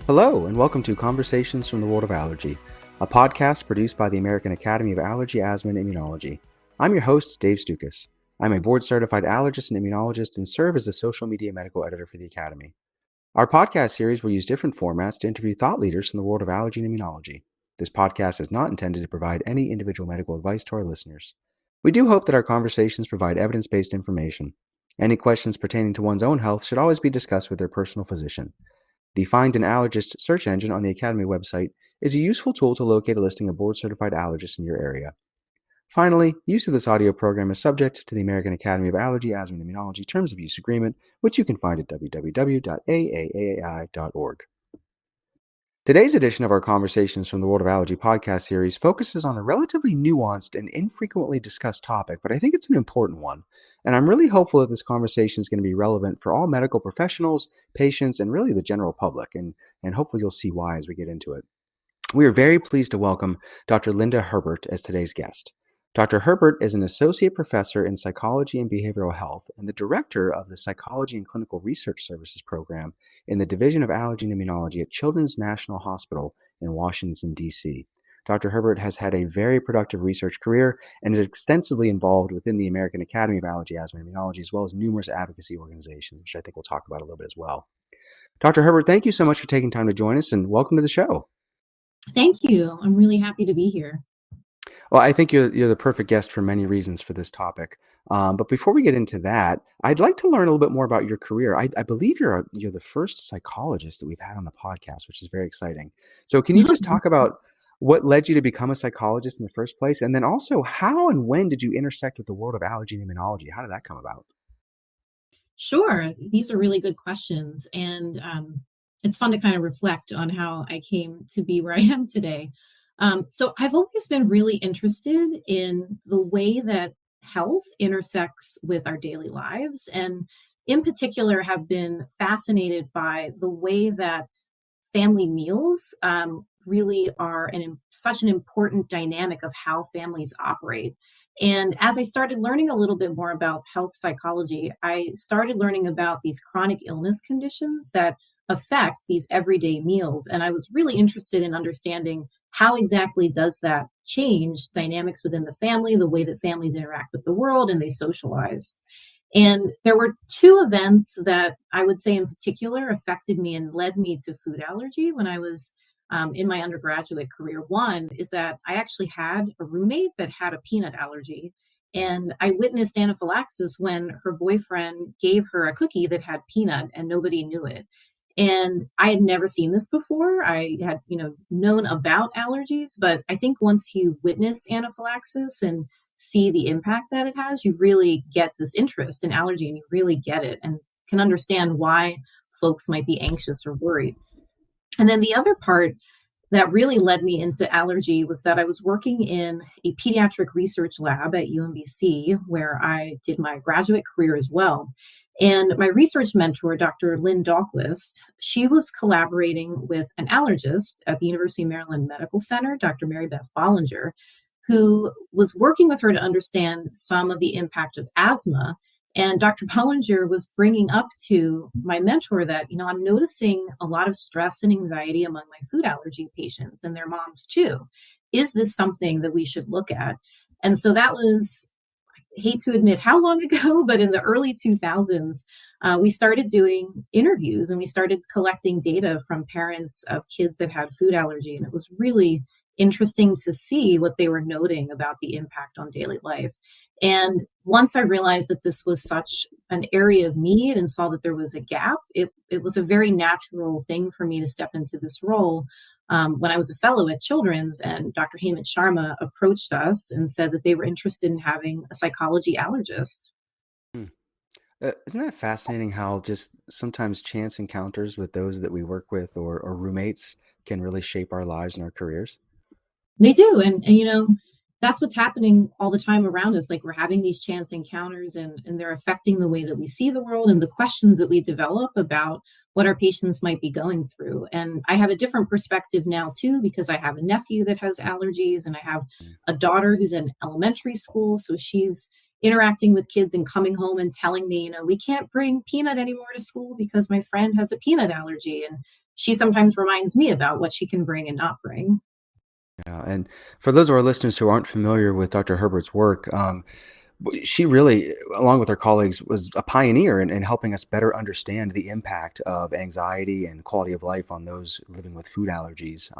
Hello, and welcome to Conversations from the World of Allergy, a podcast produced by the American Academy of Allergy, Asthma, and Immunology. I'm your host, Dave Stukas. I'm a board-certified allergist and immunologist and serve as the social media medical editor for the Academy. Our podcast series will use different formats to interview thought leaders from the world of allergy and immunology. This podcast is not intended to provide any individual medical advice to our listeners. We do hope that our conversations provide evidence-based information. Any questions pertaining to one's own health should always be discussed with their personal physician. The Find an Allergist search engine on the Academy website is a useful tool to locate a listing of board-certified allergists in your area. Finally, use of this audio program is subject to the American Academy of Allergy, Asthma, and Immunology Terms of Use Agreement, which you can find at www.aaai.org. Today's edition of our Conversations from the World of Allergy podcast series focuses on a relatively nuanced and infrequently discussed topic, but I think it's an important one. And I'm really hopeful that this conversation is going to be relevant for all medical professionals, patients, and really the general public. And hopefully you'll see why as we get into it. We are very pleased to welcome Dr. Linda Herbert as today's guest. Dr. Herbert is an associate professor in psychology and behavioral health and the director of the Psychology and Clinical Research Services program in the Division of Allergy and Immunology at Children's National Hospital in Washington, D.C. Dr. Herbert has had a very productive research career and is extensively involved within the American Academy of Allergy, Asthma, and Immunology, as well as numerous advocacy organizations, which I think we'll talk about a little bit as well. Dr. Herbert, thank you so much for taking time to join us, and welcome to the show. Thank you. I'm really happy to be here. Well, I think you're the perfect guest for many reasons for this topic. But before we get into that, I'd like to learn a little bit more about your career. I believe you're the first psychologist that we've had on the podcast, which is very exciting. So can you just talk about what led you to become a psychologist in the first place? And then also, how and when did you intersect with the world of allergy and immunology? How did that come about? Sure. These are really good questions. And it's fun to kind of reflect on how I came to be where I am today. So I've always been really interested in the way that health intersects with our daily lives, and in particular have been fascinated by the way that family meals really are such an important dynamic of how families operate. And as I started learning a little bit more about health psychology, I started learning about these chronic illness conditions that affect these everyday meals. And I was really interested in understanding how exactly does that change dynamics within the family, the way that families interact with the world and they socialize. And there were two events that I would say in particular affected me and led me to food allergy when I was in my undergraduate career. One is that I actually had a roommate that had a peanut allergy. And I witnessed anaphylaxis when her boyfriend gave her a cookie that had peanut and nobody knew it. And I had never seen this before. I had, known about allergies, but I think once you witness anaphylaxis and see the impact that it has, you really get this interest in allergy and you really get it and can understand why folks might be anxious or worried. And then the other part that really led me into allergy was that I was working in a pediatric research lab at UMBC, where I did my graduate career as well. And my research mentor, Dr. Lynn Dahlquist, she was collaborating with an allergist at the University of Maryland Medical Center, Dr. Mary Beth Bollinger, who was working with her to understand some of the impact of asthma. And Dr. Bollinger was bringing up to my mentor that, I'm noticing a lot of stress and anxiety among my food allergy patients and their moms too. Is this something that we should look at? And so that was, I hate to admit how long ago, but in the early 2000s, we started doing interviews and we started collecting data from parents of kids that had food allergy. And it was really interesting to see what they were noting about the impact on daily life. And once I realized that this was such an area of need and saw that there was a gap, it was a very natural thing for me to step into this role. When I was a fellow at Children's, and Dr. Hemant Sharma approached us and said that they were interested in having a psychology allergist. Isn't that fascinating how just sometimes chance encounters with those that we work with or roommates can really shape our lives and our careers? They do. And that's what's happening all the time around us. Like we're having these chance encounters and they're affecting the way that we see the world and the questions that we develop about what our patients might be going through. And I have a different perspective now too, because I have a nephew that has allergies and I have a daughter who's in elementary school. So she's interacting with kids and coming home and telling me, we can't bring peanut anymore to school because my friend has a peanut allergy. And she sometimes reminds me about what she can bring and not bring. Yeah, and for those of our listeners who aren't familiar with Dr. Herbert's work, she really, along with her colleagues, was a pioneer in helping us better understand the impact of anxiety and quality of life on those living with food allergies.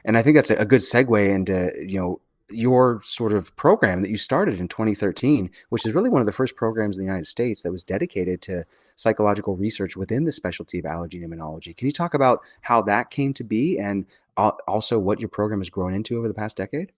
And I think that's a good segue into, your sort of program that you started in 2013, which is really one of the first programs in the United States that was dedicated to psychological research within the specialty of allergy and immunology. Can you talk about how that came to be and also what your program has grown into over the past decade?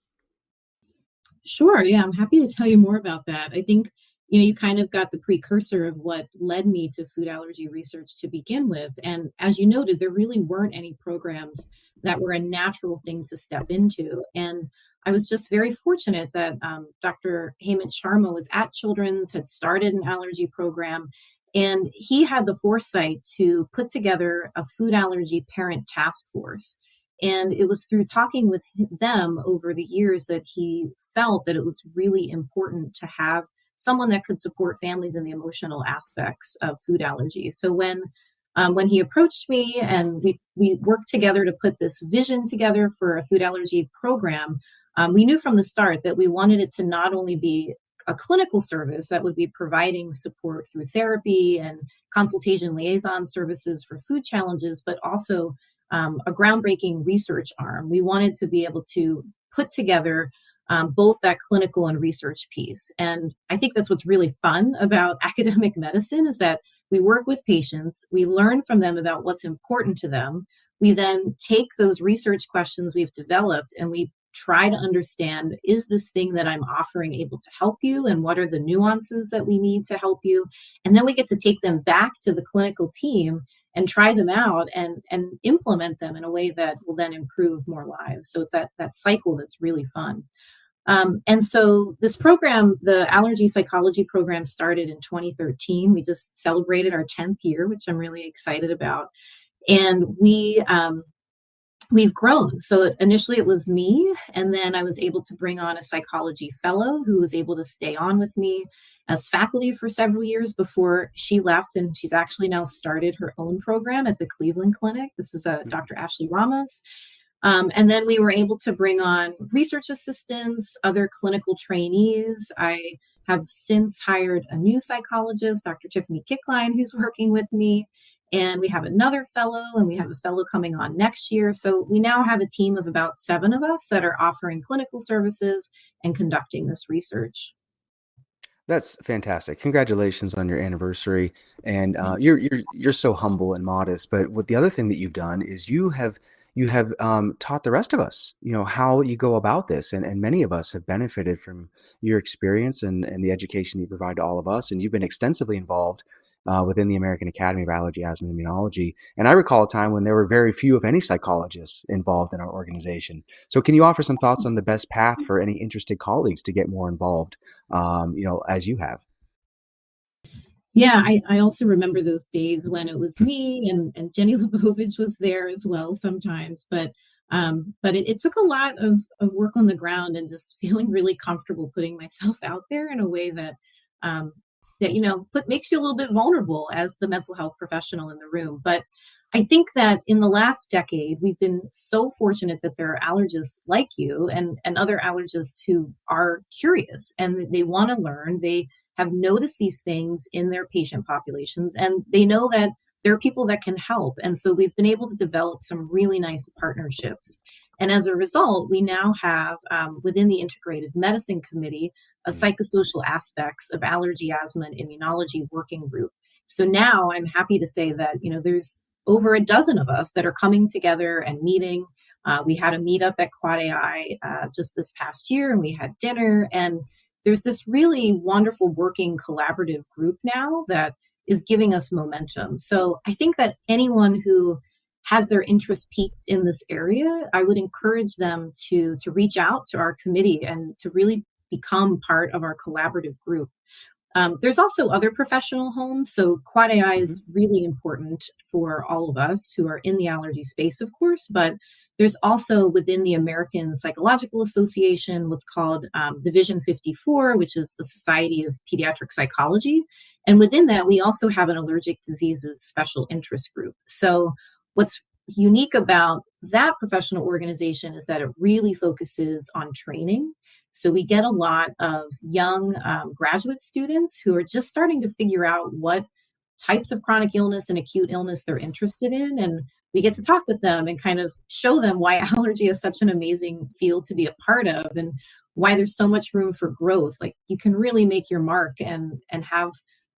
Sure. Yeah, I'm happy to tell you more about that. I think, you kind of got the precursor of what led me to food allergy research to begin with. And as you noted, there really weren't any programs that were a natural thing to step into. And I was just very fortunate that Dr. Hemant Sharma was at Children's, had started an allergy program, and he had the foresight to put together a food allergy parent task force. And it was through talking with them over the years that he felt that it was really important to have someone that could support families in the emotional aspects of food allergies. So when he approached me and we worked together to put this vision together for a food allergy program, we knew from the start that we wanted it to not only be a clinical service that would be providing support through therapy and consultation liaison services for food challenges, but also a groundbreaking research arm. We wanted to be able to put together both that clinical and research piece. And I think that's what's really fun about academic medicine is that we work with patients, we learn from them about what's important to them. We then take those research questions we've developed and we try to understand, is this thing that I'm offering able to help you, and what are the nuances that we need to help you? And then we get to take them back to the clinical team and try them out and implement them in a way that will then improve more lives. So it's that cycle that's really fun. And so this program, the allergy psychology program, started in 2013. We just celebrated our 10th year, which I'm really excited about. And we've grown. So initially it was me, and then I was able to bring on a psychology fellow who was able to stay on with me as faculty for several years before she left. And she's actually now started her own program at the Cleveland Clinic. This is Dr. Ashley Ramos. And then we were able to bring on research assistants, other clinical trainees. I have since hired a new psychologist, Dr. Tiffany Kickline, who's working with me. And we have another fellow, and we have a fellow coming on next year. So we now have a team of about 7 of us that are offering clinical services and conducting this research. That's fantastic. Congratulations on your anniversary. And you're so humble and modest. But what the other thing that you've done is you have taught the rest of us, how you go about this. And many of us have benefited from your experience and the education you provide to all of us. And you've been extensively involved within the American Academy of Allergy, Asthma, and Immunology. And I recall a time when there were very few, if any, psychologists involved in our organization. So, can you offer some thoughts on the best path for any interested colleagues to get more involved, as you have? Yeah, I also remember those days when it was me and Jenny Lebovich was there as well sometimes. But it took a lot of work on the ground and just feeling really comfortable putting myself out there in a way um, that makes you a little bit vulnerable as the mental health professional in the room. But I think that in the last decade, we've been so fortunate that there are allergists like you and other allergists who are curious and they want to learn. They have noticed these things in their patient populations and they know that there are people that can help. And so we've been able to develop some really nice partnerships. And as a result, we now have within the Integrative Medicine Committee a Mm. psychosocial aspects of allergy, asthma, and immunology working group. So now I'm happy to say that there's over a dozen of us that are coming together and meeting. We had a meetup at Quad AI just this past year, and we had dinner. And there's this really wonderful working collaborative group now that is giving us momentum. So I think that anyone who has their interest peaked in this area, I would encourage them to reach out to our committee and to really become part of our collaborative group. There's also other professional homes. So Quad AI Mhm. is really important for all of us who are in the allergy space, of course, but there's also within the American Psychological Association what's called Division 54, which is the Society of Pediatric Psychology. And within that, we also have an allergic diseases special interest group. So what's unique about that professional organization is that it really focuses on training. So we get a lot of young graduate students who are just starting to figure out what types of chronic illness and acute illness they're interested in. And we get to talk with them and kind of show them why allergy is such an amazing field to be a part of, and why there's so much room for growth. Like, you can really make your mark and have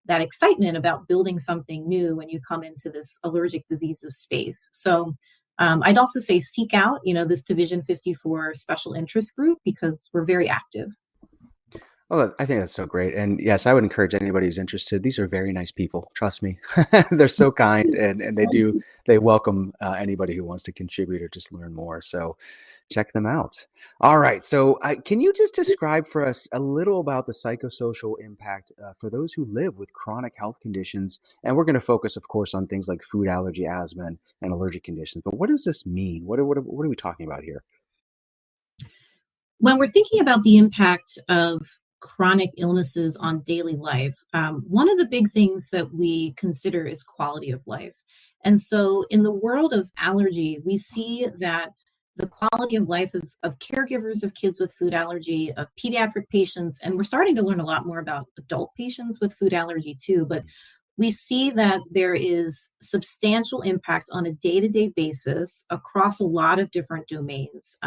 that excitement about building something new when you come into this allergic diseases space. So I'd also say seek out, this Division 54 special interest group, because we're very active. Oh, I think that's so great. And yes, I would encourage anybody who's interested. These are very nice people. Trust me. They're so kind, and they welcome anybody who wants to contribute or just learn more. So check them out. All right. So can you just describe for us a little about the psychosocial impact for those who live with chronic health conditions? And we're going to focus, of course, on things like food allergy, asthma, and allergic conditions. But what does this mean? What are we talking about here? When we're thinking about the impact of chronic illnesses on daily life, one of the big things that we consider is quality of life. And so, in the world of allergy, we see that the quality of life of caregivers of kids with food allergy, of pediatric patients, and we're starting to learn a lot more about adult patients with food allergy too. But we see that there is substantial impact on a day to day basis across a lot of different domains.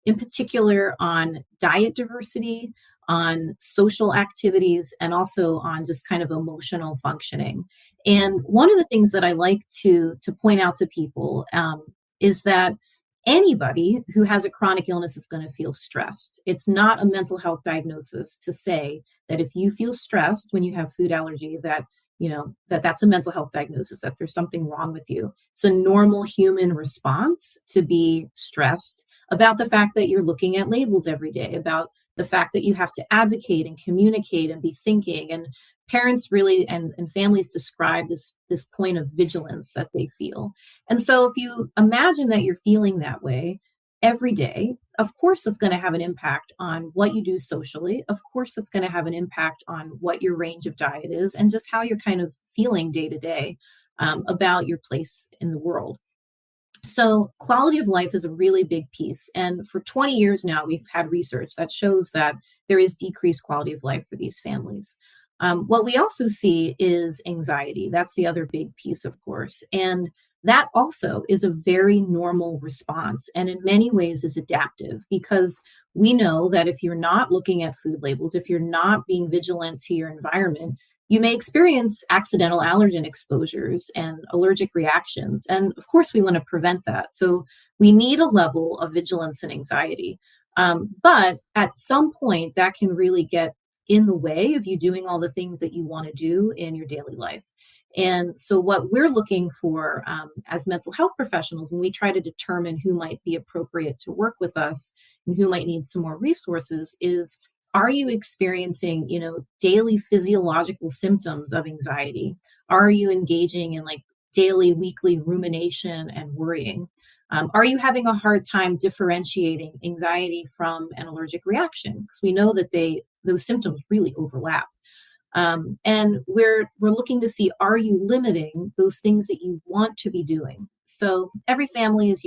In particular, on diet diversity, on social activities, and also on just kind of emotional functioning. And one of the things that I like to point out to people is that anybody who has a chronic illness is going to feel stressed. It's not a mental health diagnosis to say that if you feel stressed when you have food allergy, that that's a mental health diagnosis, that there's something wrong with you. It's a normal human response to be stressed about the fact that you're looking at labels every day, about the fact that you have to advocate and communicate and be thinking. And parents really and families describe this point of vigilance that they feel. And so if you imagine that you're feeling that way every day, of course it's going to have an impact on what you do socially. Of course it's going to have an impact on what your range of diet is, and just how you're kind of feeling day to day about your place in the world. So, quality of life is a really big piece. And for 20 years now, we've had research that shows that there is decreased quality of life for these families. What we also see is anxiety. That's the other big piece, of course. And that also is a very normal response, and in many ways is adaptive, because we know that if you're not looking at food labels, if you're not being vigilant to your environment, you may experience accidental allergen exposures and allergic reactions. And of course, we want to prevent that. So we need a level of vigilance and anxiety. But at some point, that can really get in the way of you doing all the things that you want to do in your daily life. And so, what we're looking for as mental health professionals, when we try to determine who might be appropriate to work with us and who might need some more resources, is, are you experiencing, daily physiological symptoms of anxiety? Are you engaging in like daily, weekly rumination and worrying? Are you having a hard time differentiating anxiety from an allergic reaction? Because we know that those symptoms really overlap. And we're looking to see, are you limiting those things that you want to be doing? So every family is,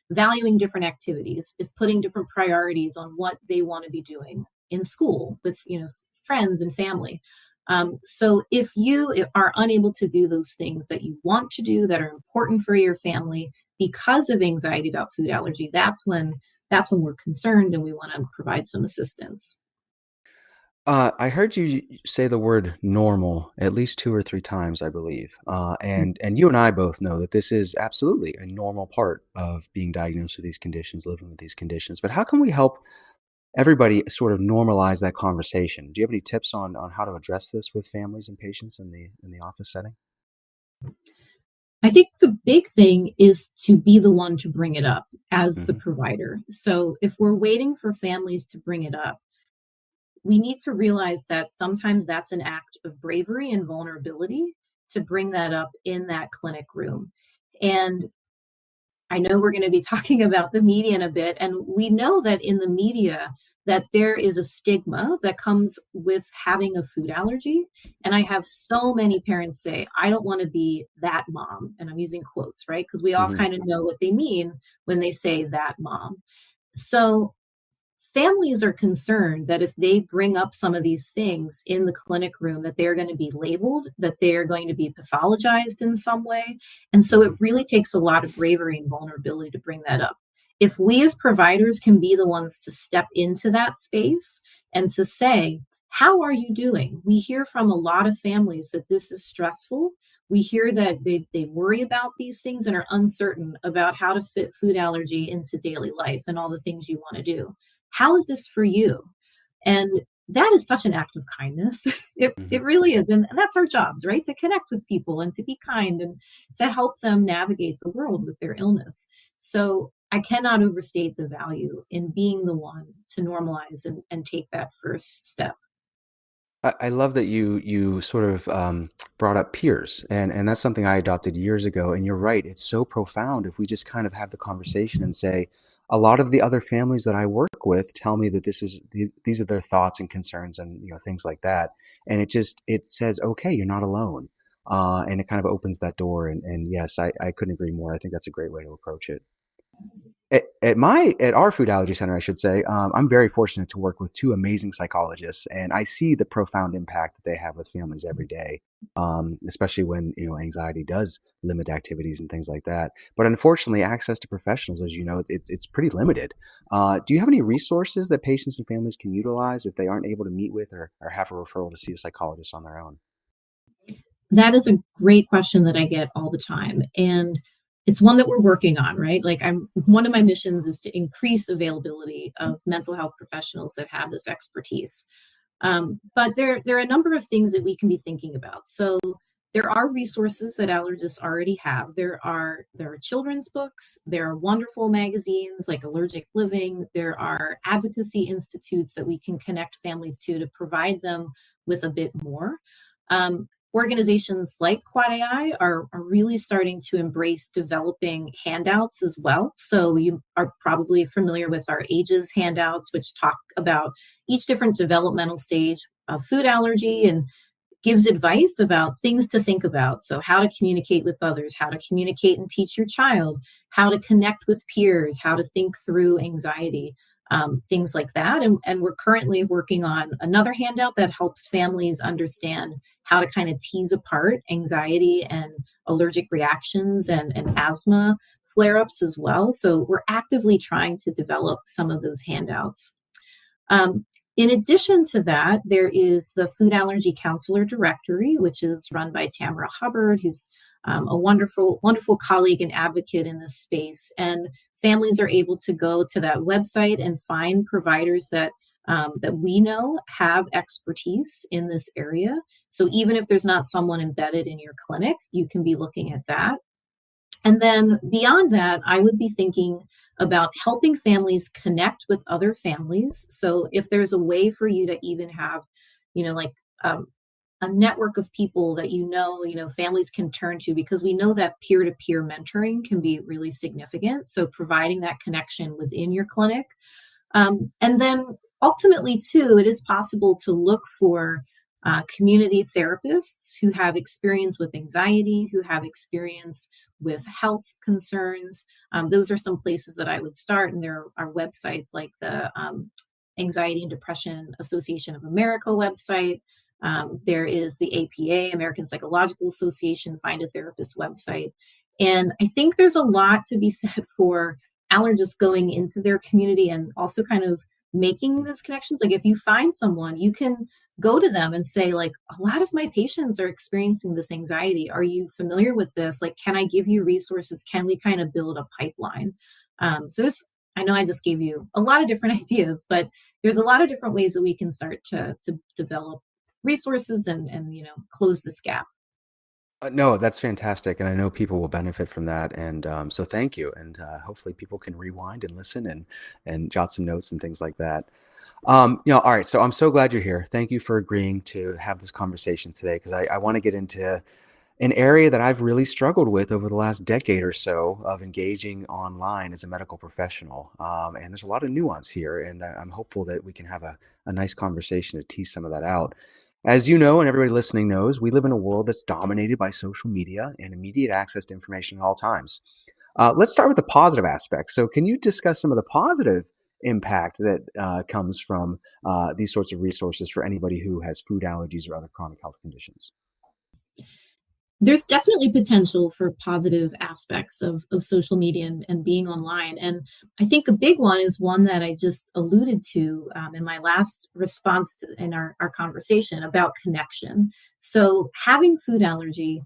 valuing different activities, is putting different priorities on what they want to be doing in school with, friends and family. So if you are unable to do those things that you want to do that are important for your family because of anxiety about food allergy, that's when we're concerned and we want to provide some assistance. I heard you say the word normal at least 2 or 3 times, I believe. And you and I both know that this is absolutely a normal part of being diagnosed with these conditions, living with these conditions. But how can we help everybody sort of normalize that conversation? Do you have any tips on how to address this with families and patients in the office setting? I think the big thing is to be the one to bring it up as the Mhm. provider. So if we're waiting for families to bring it up, we need to realize that sometimes that's an act of bravery and vulnerability to bring that up in that clinic room. And I know we're going to be talking about the media in a bit, and we know that in the media, that there is a stigma that comes with having a food allergy. And I have so many parents say, I don't want to be that mom. And I'm using quotes, right? Because we all Hmm. kind of know what they mean when they say that mom. So families are concerned that if they bring up some of these things in the clinic room, that they're going to be labeled, that they are going to be pathologized in some way. And so it Hmm. really takes a lot of bravery and vulnerability to bring that up. If we as providers can be the ones to step into that space and to say, how are you doing? We hear from a lot of families that this is stressful. We hear that they worry about these things and are uncertain about how to fit food allergy into daily life and all the things you want to do. How is this for you? And that is such an act of kindness. It Hmm. really is. And that's our jobs, right? To connect with people and to be kind and to help them navigate the world with their illness. So I cannot overstate the value in being the one to normalize and take that first step. I love that you sort of brought up peers, and that's something I adopted years ago. And you're right; it's so profound if we just kind of have the conversation and say, a lot of the other families that I work with tell me that these are their thoughts and concerns, and things like that. And it says, okay, you're not alone, and it kind of opens that door. And yes, I couldn't agree more. I think that's a great way to approach it. At our food allergy center, I should say, I'm very fortunate to work with two amazing psychologists, and I see the profound impact that they have with families every day, especially when anxiety does limit activities and things like that. But unfortunately, access to professionals, as you know, it's pretty limited. Do you have any resources that patients and families can utilize if they aren't able to meet with or have a referral to see a psychologist on their own? That is a great question that I get all the time. And it's one that we're working on, right? Like I'm one of my missions is to increase availability of mental health professionals that have this expertise. But there are a number of things that we can be thinking about. So there are resources that allergists already have. There are children's books. There are wonderful magazines like Allergic Living. There are advocacy institutes that we can connect families to provide them with a bit more. Organizations like Quad AI are really starting to embrace developing handouts as well. So you are probably familiar with our AGES handouts, which talk about each different developmental stage of food allergy and gives advice about things to think about. So, how to communicate with others, how to communicate and teach your child, how to connect with peers, how to think through anxiety, things like that. And we're currently working on another handout that helps families understand how to kind of tease apart anxiety and allergic reactions and asthma flare ups as well. So, we're actively trying to develop some of those handouts. Um, in addition to that, there is the Food Allergy Counselor Directory, which is run by Tamara Hubbard, who's a wonderful, wonderful colleague and advocate in this space. And families are able to go to that website and find providers that we know have expertise in this area. So even if there's not someone embedded in your clinic, you can be looking at that. And then beyond that, I would be thinking about helping families connect with other families. So if there's a way for you to even have, like um, a network of people that families can turn to, because we know that peer-to-peer mentoring can be really significant. So providing that connection within your clinic, and then ultimately, too, it is possible to look for community therapists who have experience with anxiety, who have experience with health concerns. Those are some places that I would start. And there are websites like the Anxiety and Depression Association of America website. There is the APA, American Psychological Association, Find a Therapist website. And I think there's a lot to be said for allergists going into their community and also kind of making those connections. Like if you find someone, you can go to them and say, like, a lot of my patients are experiencing this anxiety. Are you familiar with this? Like, can I give you resources? Can we kind of build a pipeline? So this, I know I just gave you a lot of different ideas, but there's a lot of different ways that we can start to develop resources and close this gap. No, that's fantastic, and I know people will benefit from that. And so, thank you. And hopefully, people can rewind and listen and jot some notes and things like that. All right. So I'm so glad you're here. Thank you for agreeing to have this conversation today because I want to get into an area that I've really struggled with over the last decade or so of engaging online as a medical professional. And there's a lot of nuance here, and I'm hopeful that we can have a nice conversation to tease some of that out. As you know, and everybody listening knows, we live in a world that's dominated by social media and immediate access to information at all times. Let's start with the positive aspects. So, can you discuss some of the positive impact that comes from these sorts of resources for anybody who has food allergies or other chronic health conditions? There's definitely potential for positive aspects of social media and being online. And I think a big one is one that I just alluded to in my last response in our conversation about connection. So, having food allergy,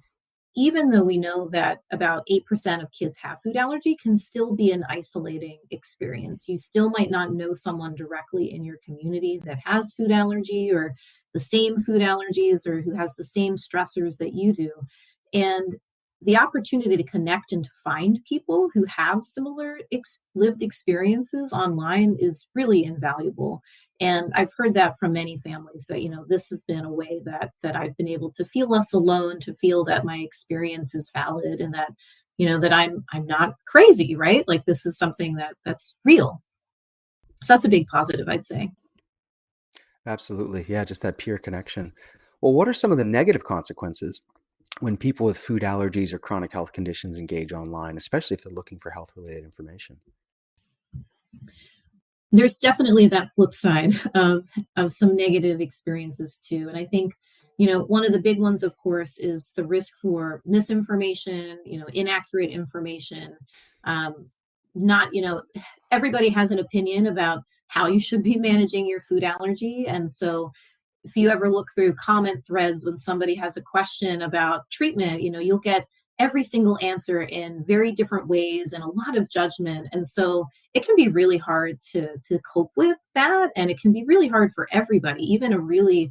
even though we know that about 8% of kids have food allergy, can still be an isolating experience. You still might not know someone directly in your community that has food allergy or the same food allergies or who has the same stressors that you do. And the opportunity to connect and to find people who have similar lived experiences online is really invaluable. And I've heard that from many families that, this has been a way that I've been able to feel less alone, to feel that my experience is valid and that, that I'm not crazy, right? Like this is something that's real. So that's a big positive, I'd say. Absolutely. Yeah, just that peer connection. Well, what are some of the negative consequences when people with food allergies or chronic health conditions engage online, especially if they're looking for health related information? There's definitely that flip side of some negative experiences too. And I think, one of the big ones, of course, is the risk for misinformation, inaccurate information. Um, not, everybody has an opinion about how you should be managing your food allergy. And so if you ever look through comment threads when somebody has a question about treatment, you'll get every single answer in very different ways and a lot of judgment. And so it can be really hard to cope with that. And it can be really hard for everybody, even a really,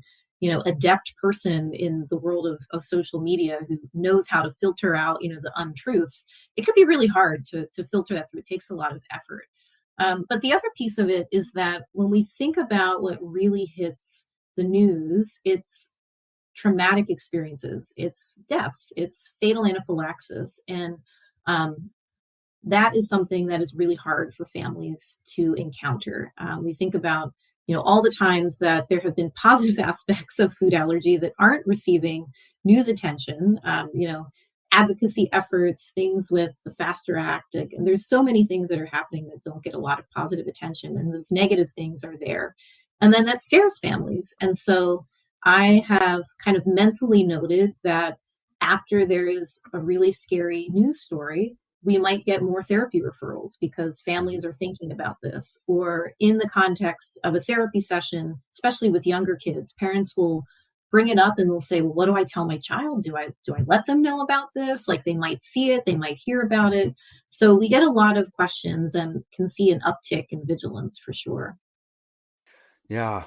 adept person in the world of social media who knows how to filter out, the untruths. It can be really hard to filter that through. It takes a lot of effort. But the other piece of it is that when we think about what really hits the news, it's traumatic experiences, it's deaths, it's fatal anaphylaxis. And that is something that is really hard for families to encounter. We think about, all the times that there have been positive aspects of food allergy that aren't receiving news attention, advocacy efforts, things with the Faster Act. And there's so many things that are happening that don't get a lot of positive attention, and those negative things are there. And then that scares families. And so I have kind of mentally noted that after there is a really scary news story, we might get more therapy referrals because families are thinking about this. Or in the context of a therapy session, especially with younger kids, parents will bring it up and they'll say, well, what do I tell my child? Do I let them know about this? Like they might see it, they might hear about it. So we get a lot of questions and can see an uptick in vigilance for sure. Yeah.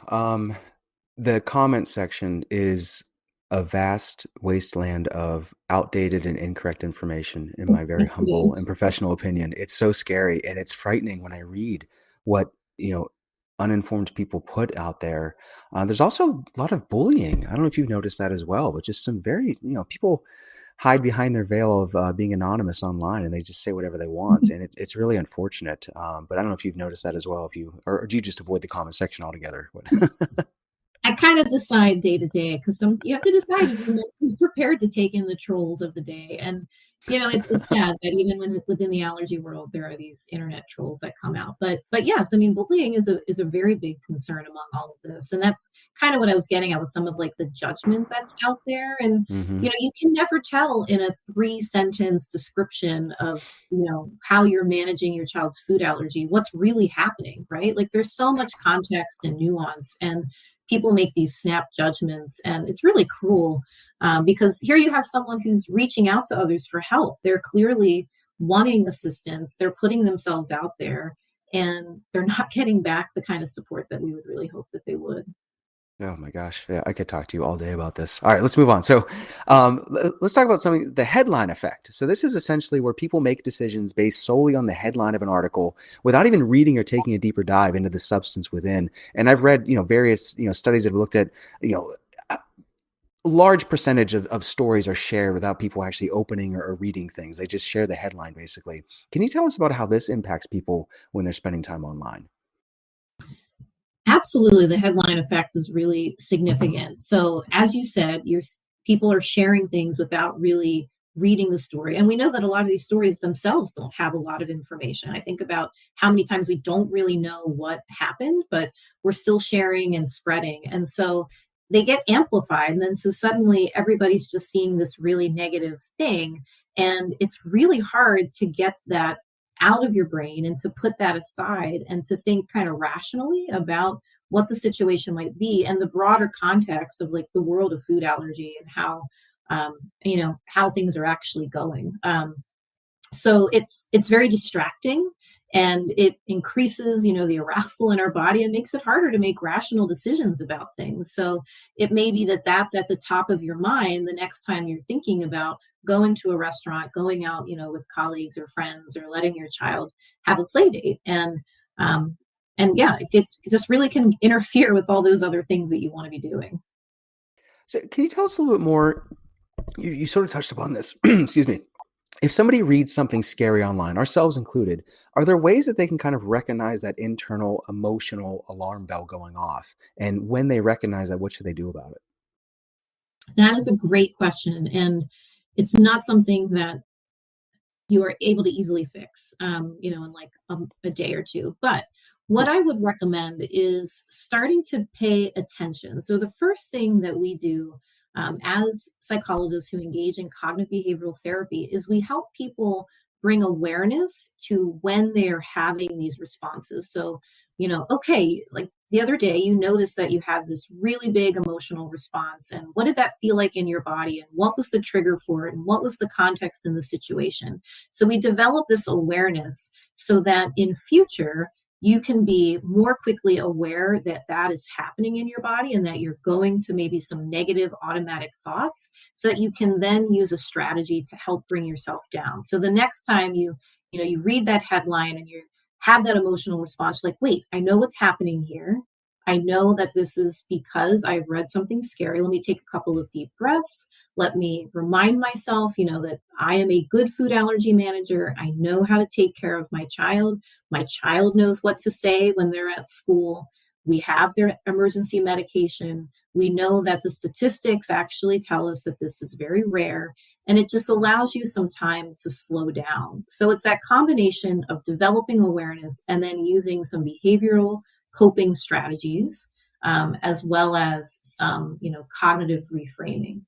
The comment section is a vast wasteland of outdated and incorrect information, in my very Yes, it humble and is. professional opinion. It's so scary and it's frightening when I read what, you know, uninformed people put out there. There's also a lot of bullying. I don't know if you've noticed that as well, but just some very, people hide behind their veil of being anonymous online and they just say whatever they want. And it's really unfortunate. But I don't know if you've noticed that as well. If you, or do you just avoid the comment section altogether? I kind of decide day to day because some you have to decide if you're mentally prepared to take in the trolls of the day. And it's sad that even within the allergy world there are these internet trolls that come out. But yes, I mean bullying is a very big concern among all of this. And that's kind of what I was getting at with some of like the judgment that's out there. And Hmm. you can never tell in a 3 sentence description of how you're managing your child's food allergy what's really happening, right? Like there's so much context and nuance, and people make these snap judgments, and it's really cruel because here you have someone who's reaching out to others for help. They're clearly wanting assistance, they're putting themselves out there, and they're not getting back the kind of support that we would really hope that they would. Oh my gosh. Yeah, I could talk to you all day about this. All right, let's move on. So, let's talk about something, the headline effect. So, this is essentially where people make decisions based solely on the headline of an article without even reading or taking a deeper dive into the substance within. And I've read, various, studies that have looked at, you know, large percentage of stories are shared without people actually opening or reading things. They just share the headline basically. Can you tell us about how this impacts people when they're spending time online? Absolutely, the headline effect is really significant. So, as you said, people are sharing things without really reading the story. And we know that a lot of these stories themselves don't have a lot of information. I think about how many times we don't really know what happened, but we're still sharing and spreading. And so they get amplified. And then so suddenly everybody's just seeing this really negative thing. And it's really hard to get that out of your brain and to put that aside and to think kind of rationally about what the situation might be and the broader context of like the world of food allergy and how how things are actually going. So it's very distracting, and it increases the arousal in our body and makes it harder to make rational decisions about things. So it may be that that's at the top of your mind the next time you're thinking about going to a restaurant, going out with colleagues or friends, or letting your child have a play date. And yeah, it just really can interfere with all those other things that you want to be doing. So can you tell us a little bit more? You sort of touched upon this. Excuse me. If somebody reads something scary online, ourselves included, are there ways that they can kind of recognize that internal emotional alarm bell going off? And when they recognize that, what should they do about it? That is a great question, and it's not something that you are able to easily fix, in like a day or two. But what Hmm. I would recommend is starting to pay attention. So, the first thing that we do as psychologists who engage in cognitive behavioral therapy is we help people bring awareness to when they're having these responses. So, okay, like the other day, you noticed that you had this really big emotional response. And what did that feel like in your body? And what was the trigger for it? And what was the context in the situation? So we develop this awareness so that in future, you can be more quickly aware that that is happening in your body and that you're going to maybe some negative automatic thoughts so that you can then use a strategy to help bring yourself down. So the next time you read that headline and you have that emotional response, like, wait, I know what's happening here. I know that this is because I've read something scary. Let me take a couple of deep breaths. Let me remind myself, that I am a good food allergy manager. I know how to take care of my child. My child knows what to say when they're at school. We have their emergency medication. We know that the statistics actually tell us that this is very rare, and it just allows you some time to slow down. So it's that combination of developing awareness and then using some behavioral coping strategies, as well as some cognitive reframing.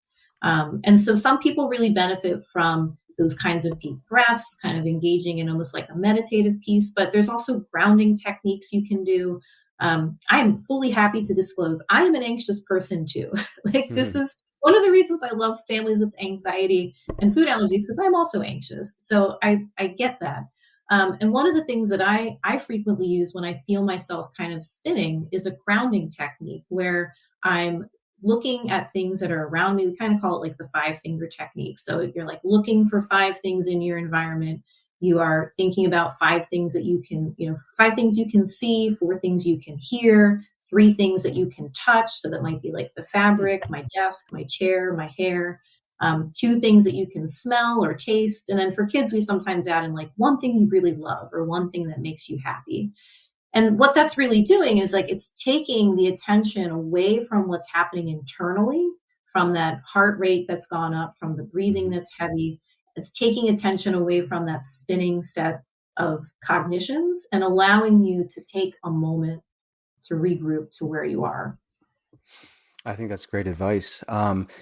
And so some people really benefit from those kinds of deep breaths, kind of engaging in almost like a meditative piece, but there's also grounding techniques you can do. I'm fully happy to disclose I am an anxious person too. Like, this Mhm. is one of the reasons I love families with anxiety and food allergies, because I'm also anxious. So I get that. And one of the things that I frequently use when I feel myself kind of spinning is a grounding technique where I'm looking at things that are around me. We kind of call it like the five finger technique. So you're like looking for five things in your environment. You are thinking about five things that you can, five things you can see, four things you can hear, three things that you can touch. So that might be like the Hmm. fabric, my desk, my chair, my hair. Two things that you can smell or taste. And then for kids, we sometimes add in like one thing you really love or one thing that makes you happy. And what that's really doing is like it's taking the attention away from what's happening internally, from that heart rate that's gone up, from the breathing Hmm. that's heavy. It's taking attention away from that spinning set of cognitions and allowing you to take a moment to regroup to where you are. I think that's great advice.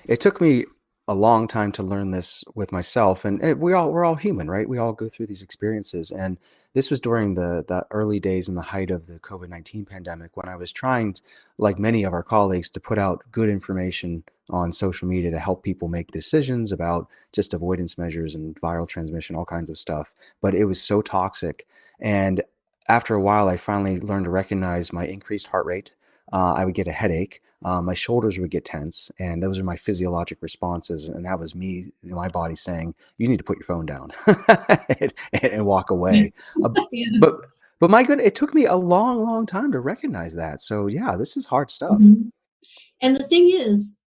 It took me a long time to learn this with myself, and we're all human, right? We all go through these experiences, and this was during the early days and the height of the COVID-19 pandemic when I was trying, like many of our colleagues, to put out good information on social media to help people make decisions about just avoidance measures and viral transmission, all kinds of stuff. But it was so toxic, and after a while, I finally learned to recognize my increased heart rate. I would get a headache, my shoulders would get tense, and those are my physiologic responses. And that was me, my body saying, "You need to put your phone down and walk away." Uh, Yeah. but but my good, it took me a long, long time to recognize that. So yeah, this is hard stuff. Mhm. And the thing is,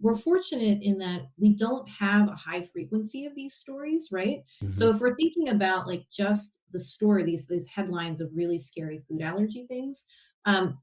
we're fortunate in that we don't have a high frequency of these stories, right? Hmm. So if we're thinking about like just the story, these headlines of really scary food allergy things,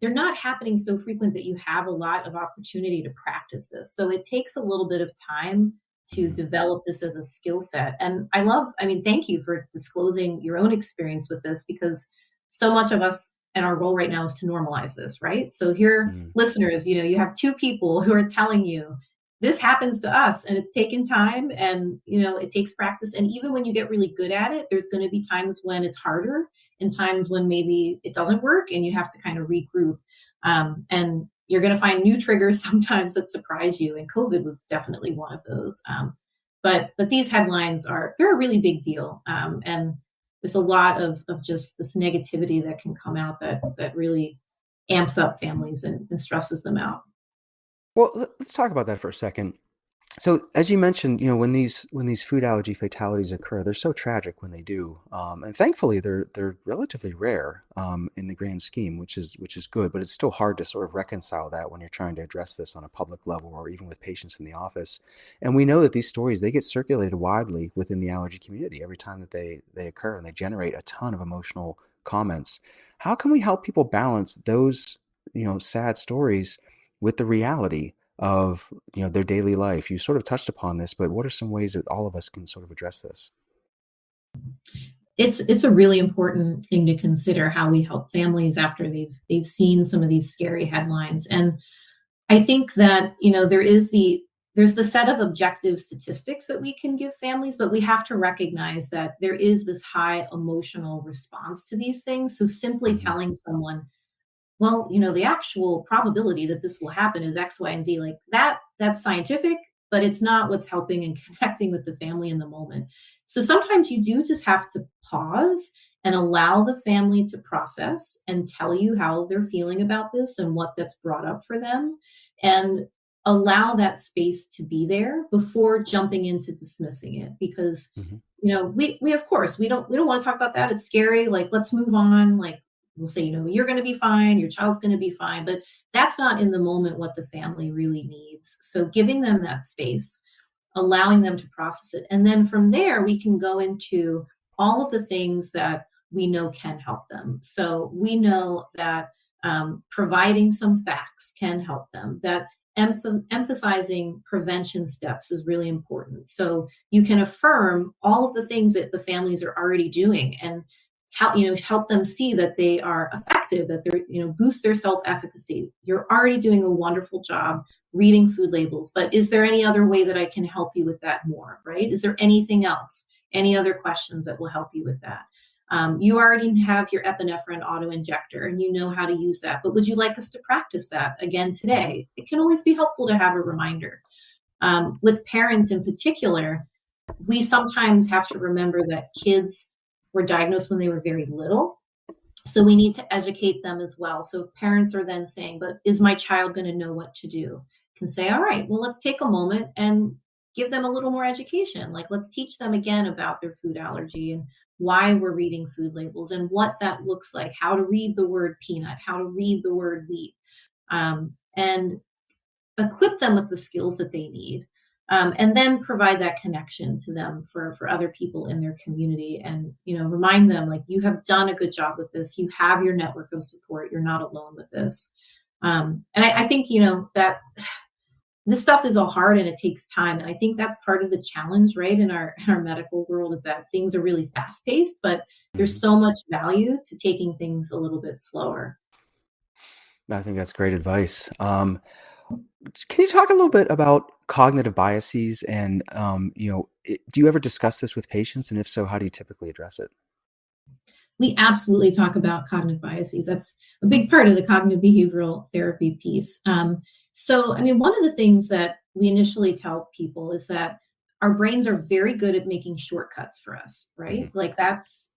they're not happening so frequent that you have a lot of opportunity to practice this. So it takes a little bit of time to Hmm. develop this as a skill set. And I mean, thank you for disclosing your own experience with this because so much of us and our role right now is to normalize this, right? So here, Hmm. listeners, you have two people who are telling you this happens to us and it's taken time and it takes practice. And even when you get really good at it, there's going to be times when it's harder and times when maybe it doesn't work and you have to kind of regroup. And you're going to find new triggers sometimes that surprise you. And COVID was definitely one of those. But these headlines they're a really big deal. And there's a lot of just this negativity that can come out that really amps up families and stresses them out. Well, let's talk about that for a second. So, as you mentioned, when these food allergy fatalities occur, they're so tragic when they do, and thankfully they're relatively rare in the grand scheme, which is good. But it's still hard to sort of reconcile that when you're trying to address this on a public level or even with patients in the office. And we know that these stories they get circulated widely within the allergy community every time that they occur, and they generate a ton of emotional comments. How can we help people balance those sad stories with the reality of their daily life? You sort of touched upon this, but what are some ways that all of us can sort of address this? It's a really important thing to consider how we help families after they've seen some of these scary headlines. And I think that there's the set of objective statistics that we can give families, but we have to recognize that there is this high emotional response to these things. So simply Hmm. telling someone, well, the actual probability that this will happen is X, Y, and Z. Like that's scientific, but it's not what's helping and connecting with the family in the moment. So sometimes you do just have to pause and allow the family to process and tell you how they're feeling about this and what that's brought up for them. And allow that space to be there before jumping into dismissing it because Hmm. we of course we don't want to talk about that. It's scary. Like let's move on. Like we'll say, you're going to be fine, your child's going to be fine, but that's not in the moment what the family really needs. So giving them that space, allowing them to process it. And then from there, we can go into all of the things that we know can help them. So we know that providing some facts can help them, that emphasizing prevention steps is really important. So you can affirm all of the things that the families are already doing and help them see that they are effective, that they're, boost their self-efficacy. You're already doing a wonderful job reading food labels, but is there any other way that I can help you with that more, right? Is there anything else? Any other questions that will help you with that? You already have your epinephrine auto injector and you know how to use that, but would you like us to practice that again Hmm. today? It can always be helpful to have a reminder. With parents in particular, we sometimes have to remember that kids were diagnosed when they were very little. So we need to educate them as well. So if parents are then saying, but is my child going to know what to do? Can say, all right, well, let's take a moment and give them a little more education. Like let's teach them again about their food allergy and why we're reading food labels and what that looks like, how to read the word peanut, how to read the word wheat. And equip them with the skills that they need, and then provide that connection to them for other people in their community and remind them like you have done a good job with this, you have your network of support, you're not alone with this. And I think that this stuff is all hard and it takes time, and I think that's part of the challenge, right, in our medical world, is that things are really fast paced, but there's Hmm. so much value to taking things a little bit slower. I think that's great advice. Can you talk a little bit about cognitive biases and do you ever discuss this with patients, and if so, how do you typically address it? We absolutely talk about cognitive biases. That's a big part of the cognitive behavioral therapy piece. So, I mean, one of the things that we initially tell people is that our brains are very good at making shortcuts for us, right? Hmm. Like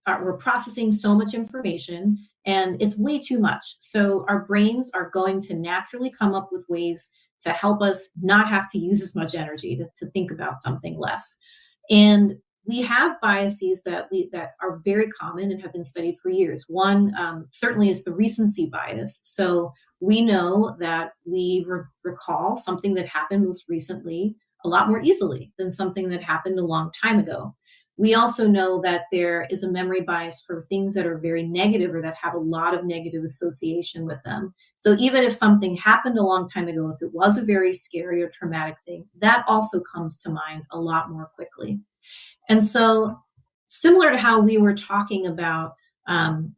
we're processing so much information and it's way too much. So our brains are going to naturally come up with ways to help us not have to use as much energy to think about something less. And we have biases that are very common and have been studied for years. One certainly is the recency bias. So we know that we recall something that happened most recently a lot more easily than something that happened a long time ago. We also know that there is a memory bias for things that are very negative or that have a lot of negative association with them. So even if something happened a long time ago, if it was a very scary or traumatic thing, that also comes to mind a lot more quickly. And so, similar to how we were talking about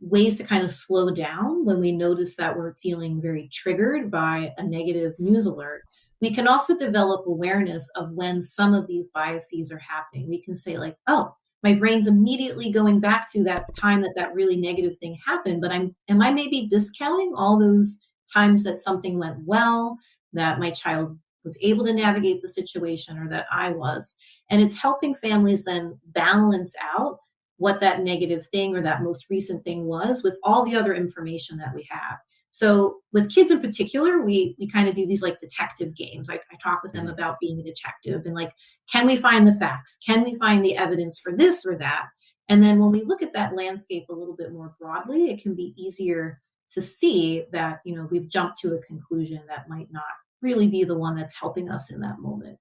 ways to kind of slow down when we notice that we're feeling very triggered by a negative news alert, we can also develop awareness of when some of these biases are happening. We can say, like, oh, my brain's immediately going back to that time that that really negative thing happened, but am I maybe discounting all those times that something went well, that my child was able to navigate the situation, or that I was? And it's helping families then balance out what that negative thing or that most recent thing was with all the other information that we have. So with kids in particular, we kind of do these like detective games. I talk with them Mm. about being a detective and like, can we find the facts? Can we find the evidence for this or that? And then when we look at that landscape a little bit more broadly, it can be easier to see that, we've jumped to a conclusion that might not really be the one that's helping us in that moment.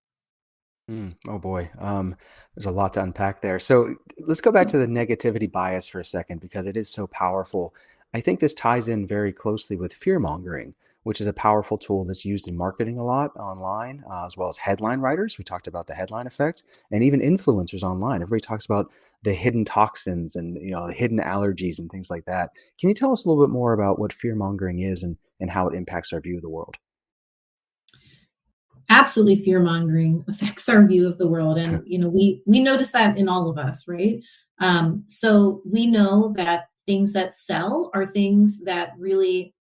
Oh boy, there's a lot to unpack there. So let's go back to the negativity bias for a second because it is so powerful. I think this ties in very closely with fear mongering, which is a powerful tool that's used in marketing a lot online, as well as headline writers. We talked about the headline effect, and even influencers online. Everybody talks about the hidden toxins and the hidden allergies and things like that. Can you tell us a little bit more about what fear mongering is and how it impacts our view of the world? Absolutely, fear mongering affects our view of the world, and we notice that in all of us, right? So we know that things that sell are things that really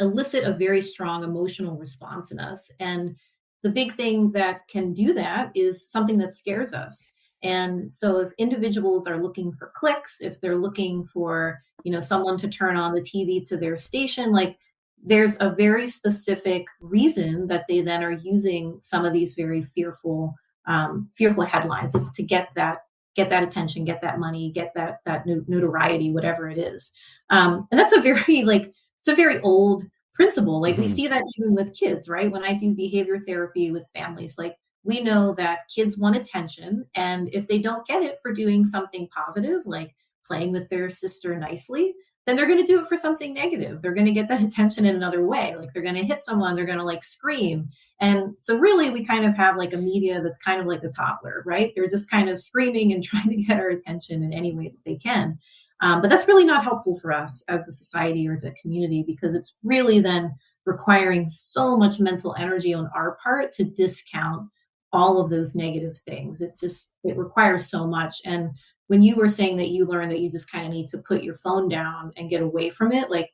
elicit a very strong emotional response in us. And the big thing that can do that is something that scares us. And so if individuals are looking for clicks, if they're looking for someone to turn on the TV to their station, like, there's a very specific reason that they then are using some of these very fearful headlines. It's to get that attention, get that money, get that notoriety, whatever it is. And that's a very like it's a very old principle. Like, we Hmm. see that even with kids, right? When I do behavior therapy with families, like, we know that kids want attention, and if they don't get it for doing something positive, like playing with their sister nicely, then they're going to do it for something negative. They're going to get that attention in another way. Like, they're going to hit someone, they're going to like scream. And so, really, we kind of have like a media that's kind of like a toddler, right? They're just kind of screaming and trying to get our attention in any way that they can. But that's really not helpful for us as a society or as a community, because it's really then requiring so much mental energy on our part to discount all of those negative things. It requires so much. And when you were saying that you learned that you just kind of need to put your phone down and get away from it, like,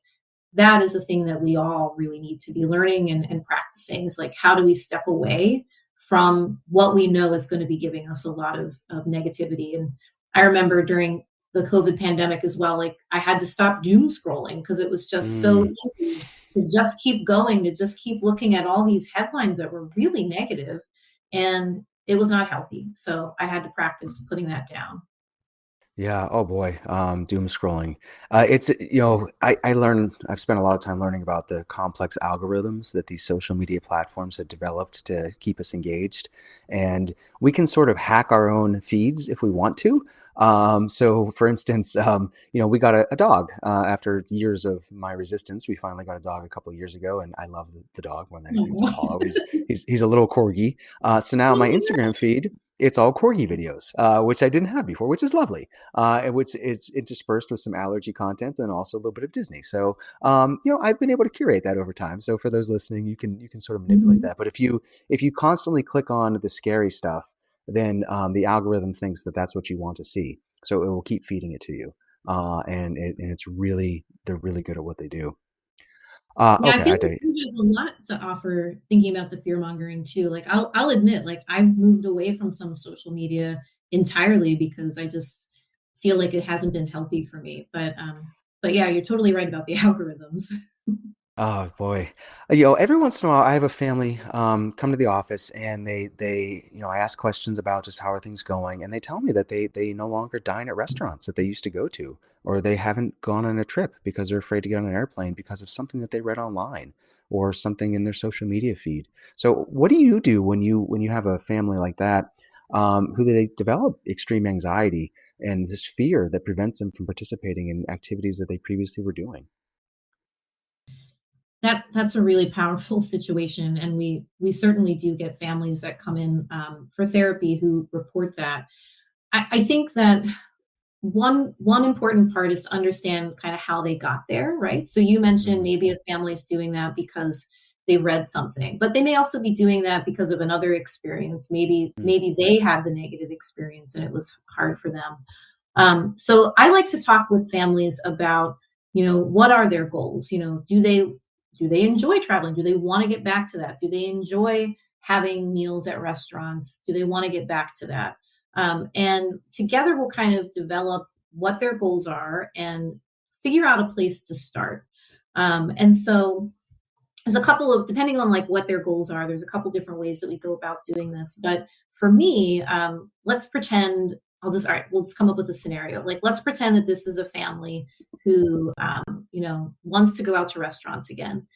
that is a thing that we all really need to be learning and practicing, is like, how do we step away from what we know is going to be giving us a lot of negativity? And I remember during the COVID pandemic as well, like, I had to stop doom scrolling because it was just so Mm. easy to just keep going, to just keep looking at all these headlines that were really negative, and it was not healthy. So I had to practice putting that down. Yeah. Oh boy. Doom scrolling. I've spent a lot of time learning about the complex algorithms that these social media platforms have developed to keep us engaged. And we can sort of hack our own feeds if we want to. So for instance, we got a dog, after years of my resistance. We finally got a dog a couple of years ago, and I love the dog more than anything. It's Apollo. He's a little corgi. So now my Instagram feed, it's all corgi videos, which I didn't have before, which is lovely, and which is interspersed with some allergy content and also a little bit of Disney. So, I've been able to curate that over time. So for those listening, you can sort of manipulate Mhm. that. But if you constantly click on the scary stuff, then the algorithm thinks that that's what you want to see. So it will keep feeding it to you, and it's really they're really good at what they do. Yeah, I Okay, feel I like tell you. you have a lot to offer thinking about the fear mongering too. Like, I'll admit, like, I've moved away from some social media entirely because I just feel like it hasn't been healthy for me. But yeah, you're totally right about the algorithms. Oh boy. Every once in a while I have a family come to the office and I ask questions about just how are things going, and they tell me that they no longer dine at restaurants that they used to go to, or they haven't gone on a trip because they're afraid to get on an airplane because of something that they read online or something in their social media feed. So what do you do when you have a family like that, who they develop extreme anxiety and this fear that prevents them from participating in activities that they previously were doing? That's a really powerful situation, and we certainly do get families that come in for therapy who report that. I think that one important part is to understand kind of how they got there, right? So you mentioned Mm, maybe a family's doing that because they read something, but they may also be doing that because of another experience. mm, Maybe they had the negative experience and it was hard for them. So I like to talk with families about, what are their goals? Do they enjoy traveling? Do they want to get back to that? Do they enjoy having meals at restaurants? Do they want to get back to that? And together we'll kind of develop what their goals are and figure out a place to start. And so there's a couple of, depending on like what their goals are, there's a couple different ways that we go about doing this. But for me, let's pretend, all right, we'll just come up with a scenario. Like, let's pretend that this is a family who, wants to go out to restaurants again.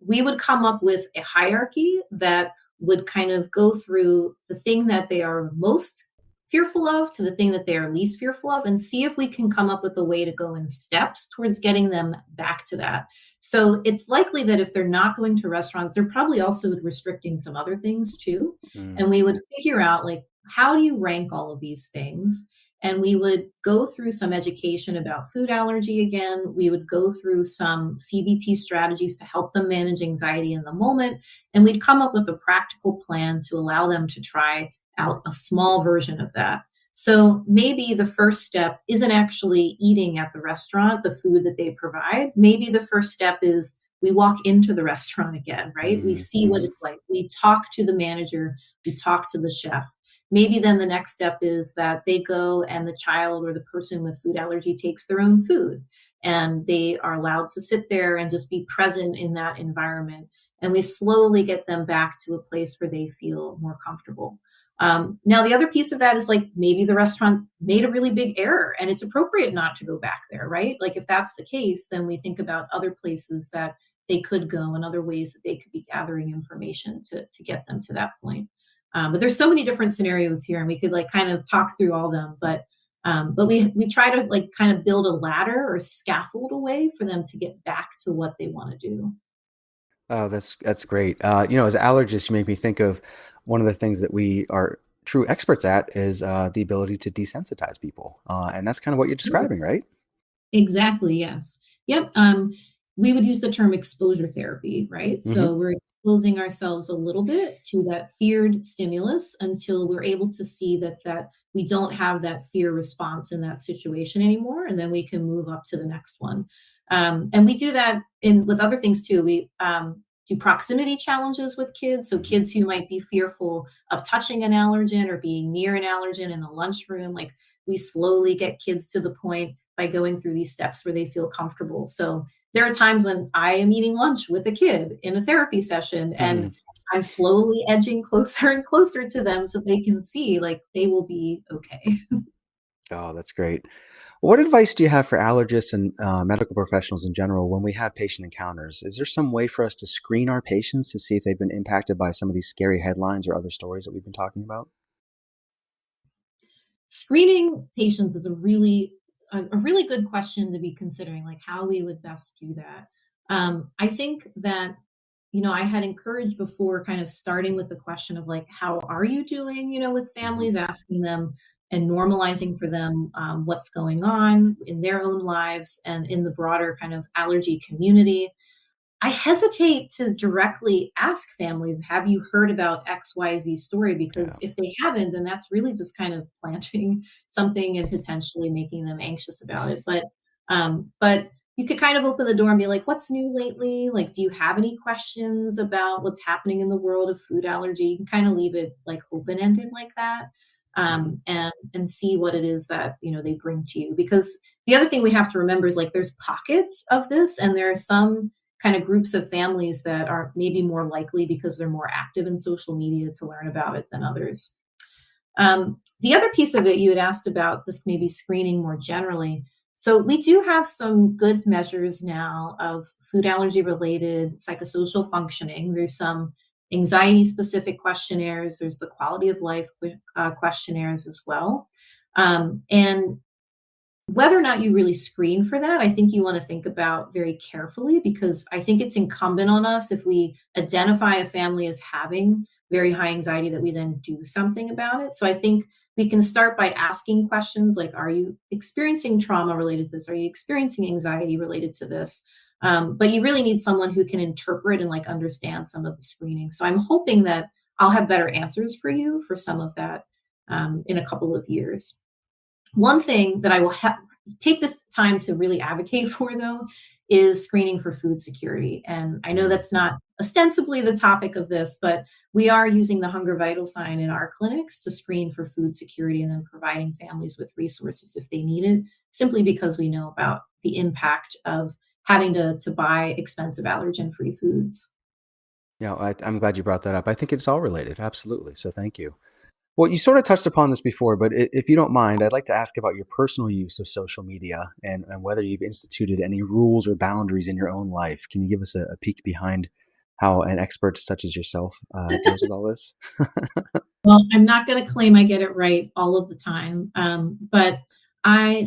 We would come up with a hierarchy that would kind of go through the thing that they are most fearful of to the thing that they are least fearful of, and see if we can come up with a way to go in steps towards getting them back to that. So it's likely that if they're not going to restaurants, they're probably also restricting some other things too. mm. And we would figure out, like, how do you rank all of these things? And we would go through some education about food allergy again. We would go through some CBT strategies to help them manage anxiety in the moment. And we'd come up with a practical plan to allow them to try out a small version of that. So maybe the first step isn't actually eating at the restaurant, the food that they provide. Maybe the first step is we walk into the restaurant again, right? We Mm, see what mhm, it's like. We talk to the manager, we talk to the chef. Maybe then the next step is that they go and the child or the person with food allergy takes their own food and they are allowed to sit there and just be present in that environment. And we slowly get them back to a place where they feel more comfortable. Now, the other piece of that is like maybe the restaurant made a really big error and it's appropriate not to go back there, right? Like if that's the case, then we think about other places that they could go and other ways that they could be gathering information to get them to that point. But there's so many different scenarios here, and we could like kind of talk through all them. But we try to like kind of build a ladder or scaffold a way for them to get back to what they want to do. Oh, that's great. As allergists, you make me think of one of the things that we are true experts at is the ability to desensitize people, and that's kind of what you're describing, right? Exactly, yes. Yep, we would use the term exposure therapy, right? Hmm. So we're exposing ourselves a little bit to that feared stimulus until we're able to see that we don't have that fear response in that situation anymore, and then we can move up to the next one. And we do that in with other things too. We do proximity challenges with kids, so Hmm. kids who might be fearful of touching an allergen or being near an allergen in the lunchroom, like we slowly get kids to the point by going through these steps where they feel comfortable. So there are times when I am eating lunch with a kid in a therapy session and I'm slowly edging closer and closer to them so they can see like they will be okay. Oh, that's great. What advice do you have for allergists and medical professionals in general when we have patient encounters? Is there some way for us to screen our patients to see if they've been impacted by some of these scary headlines or other stories that we've been talking about? Screening patients is a really good question to be considering, like how we would best do that. I think that I had encouraged before kind of starting with the question of like, how are you doing, with Hmm. families, asking them and normalizing for them what's going on in their own lives and in the broader kind of allergy community. I hesitate to directly ask families, have you heard about XYZ story? Yeah. Because if they haven't, then that's really just kind of planting something and potentially making them anxious about it. But you could kind of open the door and be like, what's new lately? Like, do you have any questions about what's happening in the world of food allergy? You can kind of leave it like open-ended like that. Hmm. And see what it is that they bring to you, because the other thing we have to remember is like there's pockets of this and there are some kind of groups of families that are maybe more likely because they're more active in social media to learn about it than others. The other piece of it you had asked about just maybe screening more generally. So we do have some good measures now of food allergy related psychosocial functioning. There's some anxiety specific questionnaires. There's the quality of life questionnaires as well. And whether or not you really screen for that, I think you want to think about very carefully, because I think it's incumbent on us, if we identify a family as having very high anxiety, that we then do something about it. So I think we can start by asking questions like, are you experiencing trauma related to this? Are you experiencing anxiety related to this? But you really need someone who can interpret and like understand some of the screening. So I'm hoping that I'll have better answers for you for some of that in a couple of years. One thing that I will take this time to really advocate for, though, is screening for food security. And I know Mm. that's not ostensibly the topic of this, but we are using the hunger vital sign in our clinics to screen for food security and then providing families with resources if they need it, simply because we know about the impact of having to buy expensive allergen free foods. Yeah, I'm glad you brought that up. I think it's all related. Absolutely. So thank you. Well, you sort of touched upon this before, but if you don't mind, I'd like to ask about your personal use of social media and whether you've instituted any rules or boundaries in your own life. Can you give us a peek behind how an expert such as yourself deals with all this? Well, I'm not going to claim I get it right all of the time, but I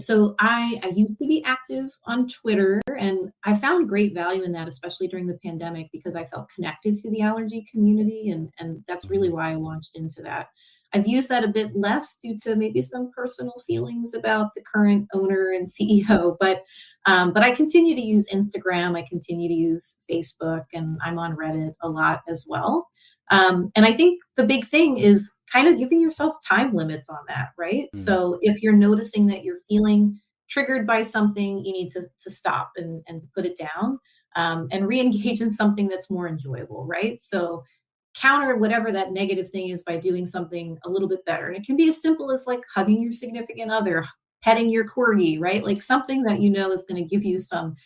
used to be active on Twitter, and I found great value in that, especially during the pandemic, because I felt connected to the allergy community, and that's really Mhm. why I launched into that. I've used that a bit less due to maybe some personal feelings about the current owner and CEO, but I continue to use Instagram, I continue to use Facebook, and I'm on Reddit a lot as well. And I think the big thing is kind of giving yourself time limits on that, right? Mm. So if you're noticing that you're feeling triggered by something, you need to stop and to put it down, and re-engage in something that's more enjoyable, right? So counter whatever that negative thing is by doing something a little bit better. And it can be as simple as like hugging your significant other, petting your corgi, right? Like something that you know is going to give you some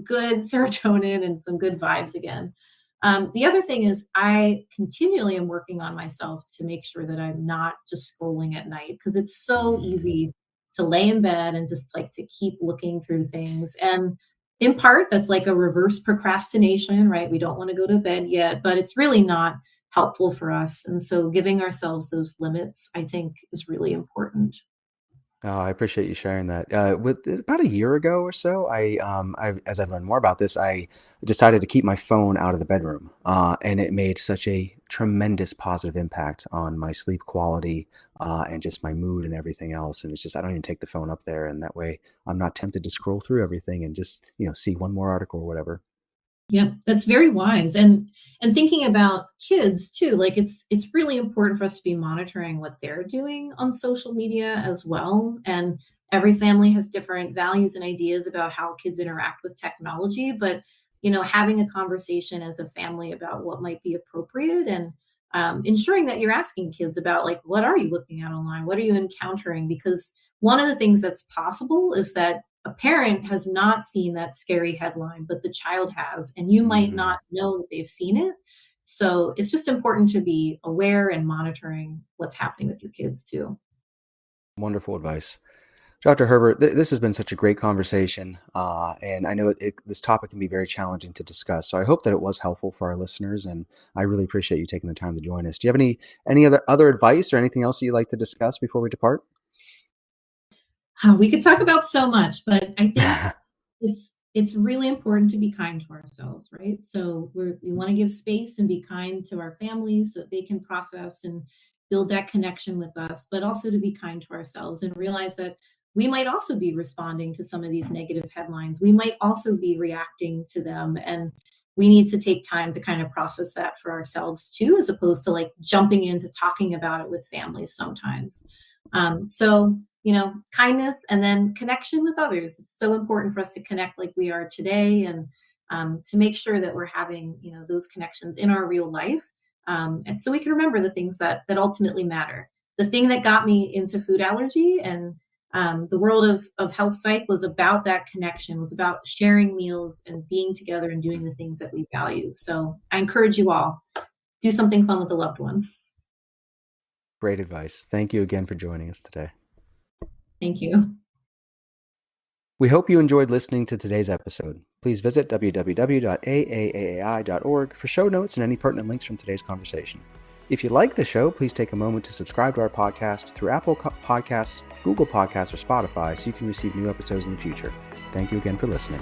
good serotonin and some good vibes again. The other thing is I continually am working on myself to make sure that I'm not just scrolling at night, because it's so Mm. easy to lay in bed and just like to keep looking through things. And in part, that's like a reverse procrastination, right? We don't want to go to bed yet, but it's really not helpful for us. And so giving ourselves those limits, I think, is really important. Oh, I appreciate you sharing that. With about a year ago or so, as I learned more about this, I decided to keep my phone out of the bedroom, and it made such a tremendous positive impact on my sleep quality, and just my mood and everything else. And it's just I don't even take the phone up there, and that way I'm not tempted to scroll through everything and just see one more article or whatever. Yep, that's very wise. And thinking about kids too, like it's really important for us to be monitoring what they're doing on social media as well. And every family has different values and ideas about how kids interact with technology, but having a conversation as a family about what might be appropriate, and ensuring that you're asking kids about like, what are you looking at online? What are you encountering? Because one of the things that's possible is that a parent has not seen that scary headline, but the child has, and you might Mm, not know that they've seen it. So it's just important to be aware and monitoring what's happening with your kids too. wonderful advice. Dr. Herbert, this has been such a great conversation, and I know this topic can be very challenging to discuss. So I hope that it was helpful for our listeners, and I really appreciate you taking the time to join us. Do you have any other advice or anything else that you'd like to discuss before we depart? We could talk about so much, but I think it's really important to be kind to ourselves, right? So we want to give space and be kind to our families so that they can process and build that connection with us, but also to be kind to ourselves and realize that we might also be responding to some of these negative headlines. We might also be reacting to them, and we need to take time to kind of process that for ourselves too, as opposed to like jumping into talking about it with families sometimes. So kindness and then connection with others. It's so important for us to connect like we are today, and to make sure that we're having, those connections in our real life. And so we can remember the things that ultimately matter. The thing that got me into food allergy and The world of health psych was about that connection, was about sharing meals and being together and doing the things that we value. So I encourage you all, do something fun with a loved one. Great advice. Thank you again for joining us today. Thank you. We hope you enjoyed listening to today's episode. Please visit www.aaai.org for show notes and any pertinent links from today's conversation. If you like the show, please take a moment to subscribe to our podcast through Apple Podcasts, Google Podcasts, or Spotify so you can receive new episodes in the future. Thank you again for listening.